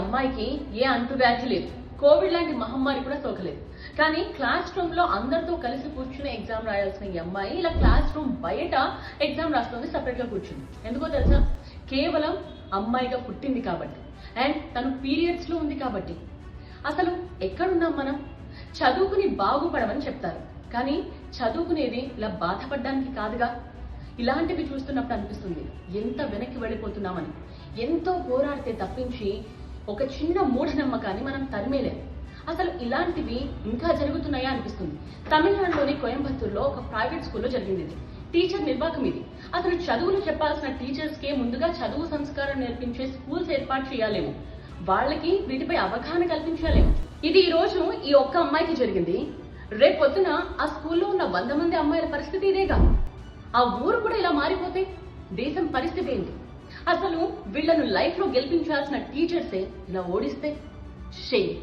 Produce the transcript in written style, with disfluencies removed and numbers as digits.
అమ్మాయికి ఏ అంటువ్యాధి లేదు, కోవిడ్ లాంటి మహమ్మారి కూడా సోకలేదు. కానీ క్లాస్ రూమ్ లో అందరితో కలిసి కూర్చుని ఎగ్జామ్ రాయాల్సిన ఈ అమ్మాయి ఇలా క్లాస్ రూమ్ బయట ఎగ్జామ్ రాస్తుంది, సపరేట్ గా కూర్చుంది. ఎందుకో తెలుసా? కేవలం అమ్మాయిగా పుట్టింది కాబట్టి అండ్ తను పీరియడ్స్ లో ఉంది కాబట్టి. అసలు ఎక్కడున్నాం మనం? చదువుకుని బాగుపడమని చెప్తారు, కానీ చదువుకునేది ఇలా బాధపడడానికి కాదుగా. ఇలాంటివి చూస్తున్నప్పుడు అనిపిస్తుంది ఎంత వెనక్కి వెళ్ళిపోతున్నామని. ఎంతో పోరాడితే తప్పించి ఒక చిన్న మూఢనమ్మకాన్ని మనం తరిమేలేం. అసలు ఇలాంటివి ఇంకా జరుగుతున్నాయా అనిపిస్తుంది. తమిళనాడులోని కోయంబత్తూరులో ఒక ప్రైవేట్ స్కూల్లో జరిగింది ఇది. టీచర్ నిర్వాహకం ఇది. అసలు చదువులు చెప్పాల్సిన టీచర్స్ కే ముందుగా చదువు సంస్కారం నేర్పించే స్కూల్స్ ఏర్పాటు చేయాలేమో, వాళ్ళకి వీటిపై అవగాహన కల్పించాలేమో. ఇది ఈ రోజు ఈ ఒక్క అమ్మాయికి జరిగింది. రేపు పొద్దున ఆ స్కూల్లో ఉన్న 100 మంది అమ్మాయిల పరిస్థితి ఇదేగా. ఆ ఊరు కూడా ఇలా మారిపోతే దేశం పరిస్థితి ఏంటి? అసలు వీళ్లను లైఫ్ లో గెలిపించాల్సిన టీచర్సే ఇలా ఓడిస్తే షేమ్.